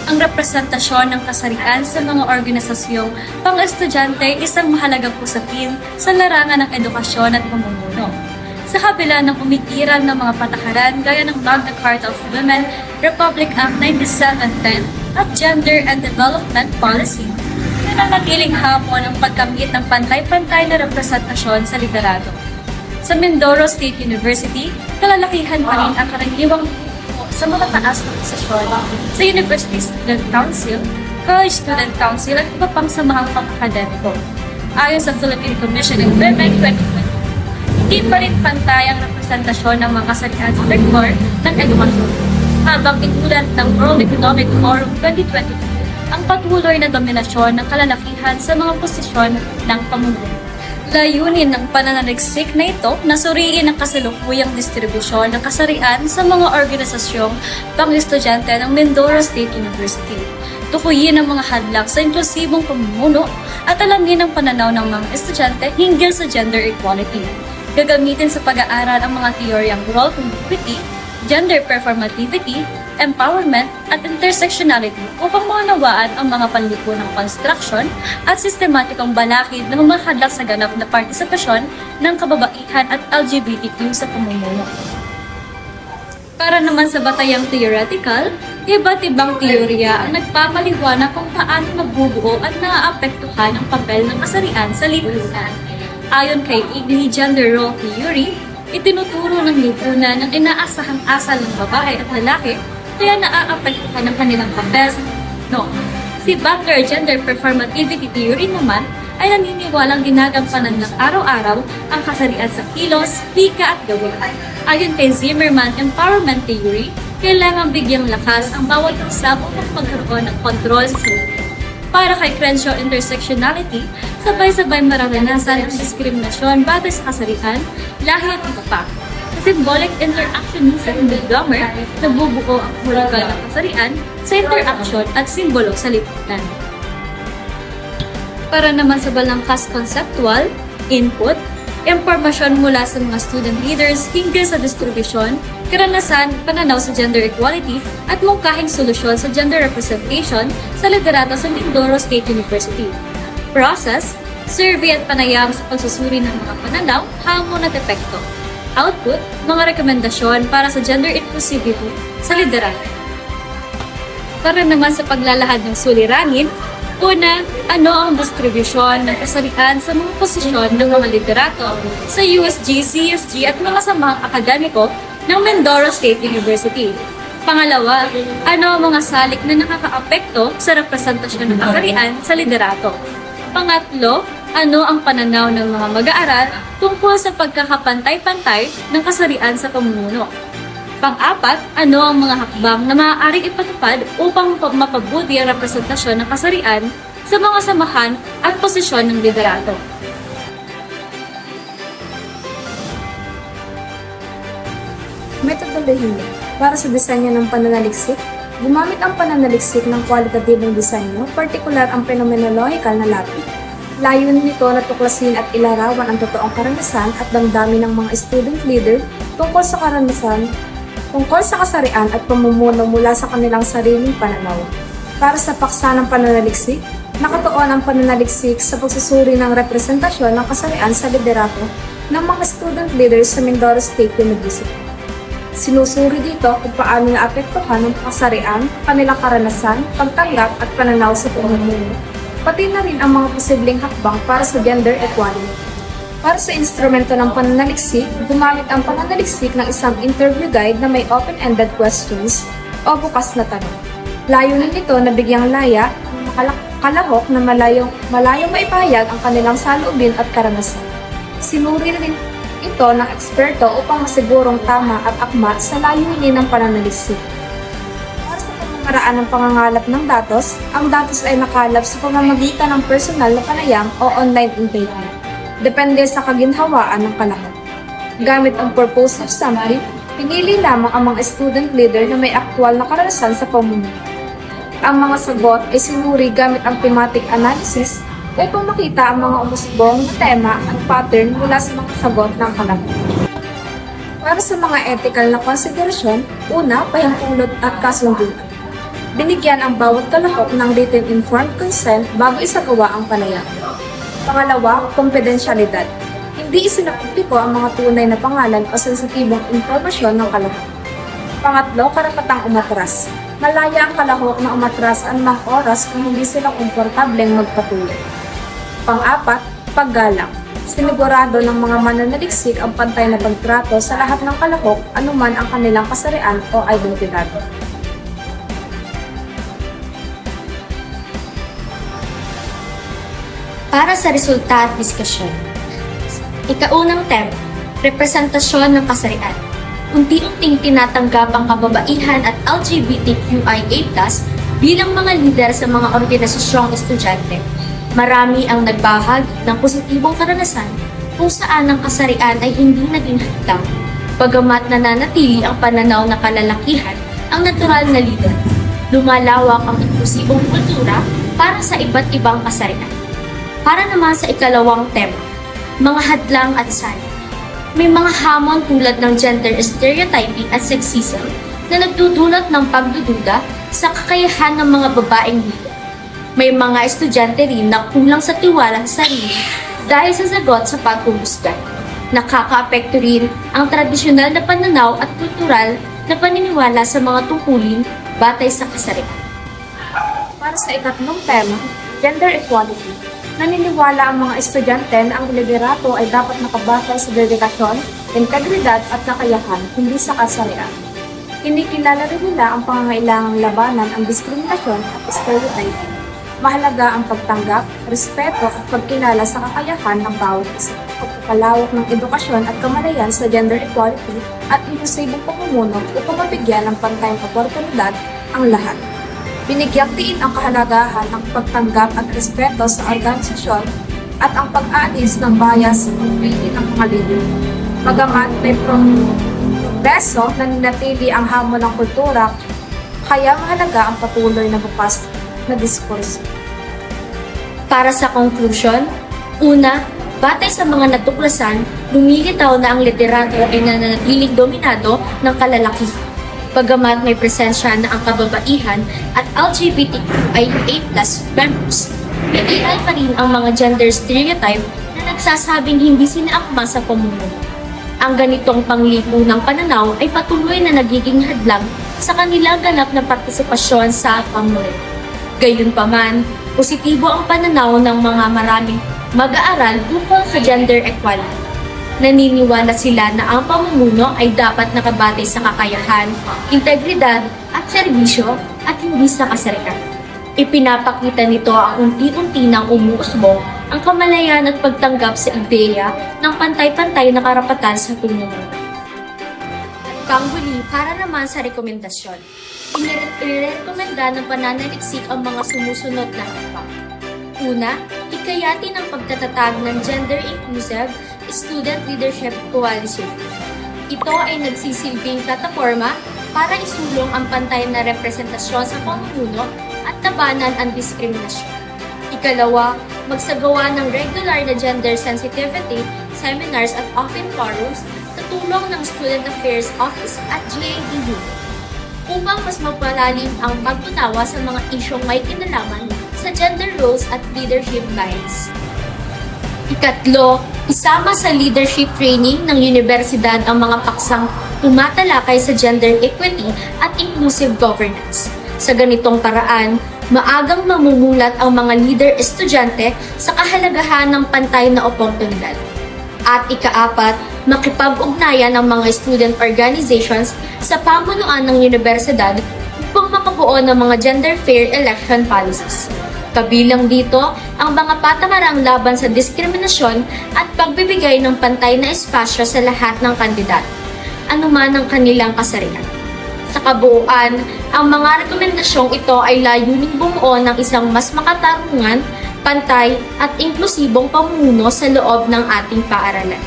Ang representasyon ng kasarian sa mga organisasyong pang-estudyante ay isang mahalagang usapin sa larangan ng edukasyon at pamumuno. Sa kabila ng umiiral ng mga patakaran gaya ng Magna Carta of Women, Republic Act 9710 at Gender and Development Policy, nananatiling hamon ang pagkamit ng pantay-pantay na representasyon sa liderato. Sa Mindoro State University, kalalakihan pa rin ang karaniwang sa mga taas na posisyon sa University Student Council, College Student Council at iba pang samahang pang-akademiko. Ayon sa Philippine Commission on Women 2020, hindi pa rin pantay ang representasyon ng mga kasarian sa sektor ng edukasyon. Habang inulat ng World Economic Forum 2022 ang patuloy na dominasyon ng kalalakihan sa mga posisyon ng pamumuno. Layunin ng pananaliksik na ito na suriin ang kasalukuyang distribusyon ng kasarian sa mga organisasyong pang-estudyante ng Mindoro State University. Tukuyin ang mga hadlang sa inklusibong pamumuno at alamin ang pananaw ng mga estudyante hinggil sa gender equality. Gagamitin sa pag-aaral ang mga teoryang role congruity, gender performativity, empowerment, at intersectionality upang maunawaan ang mga panlipunang construction at sistematikong balakid na humahadlak sa ganap na partisipasyon ng kababaihan at LGBTQ sa pamumuno. Para naman sa batayang theoretical, iba't ibang teorya ang nagpapaliwanag kung paano nabubuo at naaapektuhan ang papel ng kasarian sa lipunan. Ayon kay Igni Gender Role Theory, itinuturo ng lipunan ang inaasahang asal ng babae at lalaki kaya naaapektuhan ng kanilang papel sa no. Si Butler Gender Performativity Theory naman ay naniniwalang ginagampanan ng araw-araw ang kasarian sa kilos, wika at gawa. Ayon kay Zimmerman Empowerment Theory, kailangang bigyang lakas ang bawat isa upang magkaroon ng kontrol sa sarili. Para kay Crenshaw Intersectionality, sabay-sabay mararanasan ang diskriminasyon batay sa kasarian, lahi at iba pa. Sa symbolic interactionism ni Gomer, nabubuo ang hulugan ng kasarian sa interaction at simbolo sa lipunan. Para naman sa balangkas conceptual, input, impormasyon mula sa mga student leaders hinggil sa distribusyon, karanasan, pananaw sa gender equality, at mungkahing solusyon sa gender representation sa liderato sa Mindoro State University. Process, survey at panayam sa pagsusuri ng mga pananaw, hamon at epekto. Output, mga rekomendasyon para sa gender inclusivity sa liderato. Para naman sa paglalahad ng suliranin, una, ano ang distribusyon ng kasarian sa mga posisyon ng mga liderato sa USG, CSG at mga samahang akademiko ng Mindoro State University. Pangalawa, ano ang mga salik na nakakaapekto sa representasyon ng kasarian sa liderato. Pangatlo, ano ang pananaw ng mga mag-aaral tungkol sa pagkakapantay-pantay ng kasarian sa pamumuno. Pang-apat, ano ang mga hakbang na maaaring ipatupad upang mapabuti ang representasyon ng kasarian sa mga samahan at posisyon ng liderato. Metodolohiya. Para sa disenyo ng pananaliksik, gumamit ang pananaliksik ng kwalitatibong disenyo, partikular ang phenomenological na lapid. Layunin nito na tuklasin at ilarawan ang totoong karanasan at damdamin ng mga student leader tungkol sa kasarian at pamumuno mula sa kanilang sariling pananaw. Para sa paksa ng pananaliksik, nakatuon ang pananaliksik sa pagsusuri ng representasyon ng kasarian sa liderato ng mga student leaders sa Mindoro State University. Sinusuri dito kung paano naapektuhan ng kasarian, kanilang karanasan, pagtanggap at pananaw sa pamumuno, pati na rin ang mga posibleng hakbang para sa gender equality. Para sa instrumento ng pananaliksik, gumamit ang pananaliksik ng isang interview guide na may open-ended questions o bukas na tanong. Layunin nito na bigyang laya ang kalahok na malayong maipahayag ang kanilang saloobin at karanasan. Sinuri rin ito ng eksperto upang masigurong tama at akma sa layunin ng pananaliksik. Para sa pamamaraan ng pangangalap ng datos, ang datos ay nakalap sa pamamagitan ng personal na panayam o online engagement. Depende sa kaginhawaan ng kalahok. Gamit ang purposive sampling, pinili lamang ang mga student leader na may aktwal na karanasan sa pamumuno. Ang mga sagot ay sinuri gamit ang thematic analysis upang makita ang mga umusbong na tema at pattern mula sa mga sagot ng kalahok. Para sa mga ethical na konsiderasyon, una, pahimpulot at kasunduan. Binigyan ang bawat kalahok ng written informed consent bago isagawa ang panayam. Pangalawa, kumpidensyalidad. Hindi isinapubliko ang mga tunay na pangalan o sensitibong impormasyon ng kalahok. Pangatlo, karapatang umatras. Malaya ang kalahok na umatras anumang oras kung hindi sila komportableng magpatuloy. Pang-apat, paggalang. Sinigurado ng mga mananaliksik ang pantay na pagtrato sa lahat ng kalahok anuman ang kanilang kasarian o identidad. Para sa resulta at diskusyon. Ikaunang tema, representasyon ng kasarian. Unti-unting tinatanggap ang kababaihan at LGBTQIA+ bilang mga lider sa mga organisasyong estudyante. Marami ang nagbahagi ng positibong karanasan kung saan ang kasarian ay hindi naging hadlang, bagamat nananatili ang pananaw na kalalakihan ang natural na lider. Lumalawak ang inklusibong kultura para sa iba't ibang kasarian. Para naman sa ikalawang tema, mga hadlang at sana. May mga hamon tulad ng gender stereotyping at sexism na nagdudulot ng pagdududa sa kakayahan ng mga babaeng leader. May mga estudyante rin na kulang sa tiwala sa sarili dahil sa sagot sa paghuhusga. Nakakaapekto rin ang tradisyonal na pananaw at kultural na paniniwala sa mga tungkulin batay sa kasarian. Para sa ikatlong tema, gender equality. Naniniwala ang mga estudyante na ang liderato ay dapat nakabatay sa dedikasyon, integridad at kakayahan, hindi sa kasarian. Kinikilala rin nila ang pangangailangang labanan ang diskriminasyon at stereotyping. Mahalaga ang pagtanggap, respeto at pagkilala sa kakayahan ng bawat isa. Pagkakalawak ng edukasyon at kamalayan sa gender equality at inklusibong pamumuno upang mabigyan ng pantayang oportunidad ang lahat. Binigyang diin ang kahalagahan ng pagtanggap at respeto sa organisasyon at ang pag-aalis ng bias ng pili ng mga lider. Bagamat may progreso na ninatili ang hamon ng kultura, kaya mahalaga ang patuloy na bukas na diskurso. Para sa conclusion, una, batay sa mga natuklasan, lumilitaw na ang liderato ay nananatiling dominado ng kalalakihan. Bagamat may presensya na ang kababaihan at LGBTQIA+ members, binial pa rin ang mga gender stereotype na nagsasabing hindi sinaakma sa pamumuno. Ang ganitong panglipunang pananaw ay patuloy na nagiging hadlang sa kanilang ganap na partisipasyon sa pamumuno. Gayunpaman, positibo ang pananaw ng mga maraming mag-aaral tungkol sa gender equality. Naniniwala sila na ang pamumuno ay dapat nakabatay sa kakayahan, integridad at serbisyo at hindi sa kasarian. Ipinapakita nito ang unti-unti nang umuusbong ang kamalayan at pagtanggap sa ideya ng pantay-pantay na karapatan sa pamumuno. Panghuli, para naman sa rekomendasyon. Inirekomenda ng pananaliksik ang mga sumusunod na hakbang. Una, hikayatin ang pagtatatag ng Gender Inclusive Student Leadership Coalition. Ito ay nagsisilbing plataforma para isulong ang pantay na representasyon sa pamumuno at labanan ang diskriminasyon. Ikalawa, magsagawa ng regular na gender sensitivity seminars at open forums sa tulong ng Student Affairs Office at GADU upang mas mapalalim ang pagtunawa sa mga isyong may kinalaman sa gender roles at leadership lines. Ikatlo, isama sa leadership training ng universidad ang mga paksang tumatalakay sa gender equity at inclusive governance. Sa ganitong paraan, maagang mamumulat ang mga leader estudyante sa kahalagahan ng pantay na oportunidad. At ikaapat, makipag-ugnayan ang mga student organizations sa pamunuan ng universidad upang makabuo ng mga gender-fair election policies. Kabilang dito ang mga patakarang laban sa diskriminasyon at pagbibigay ng pantay na espasyo sa lahat ng kandidato, anuman ang kanilang kasarian. Sa kabuuan, ang mga rekomendasyong ito ay layuning bumuo ng isang mas makatarungan, pantay at inklusibong pamumuno sa loob ng ating paaralan.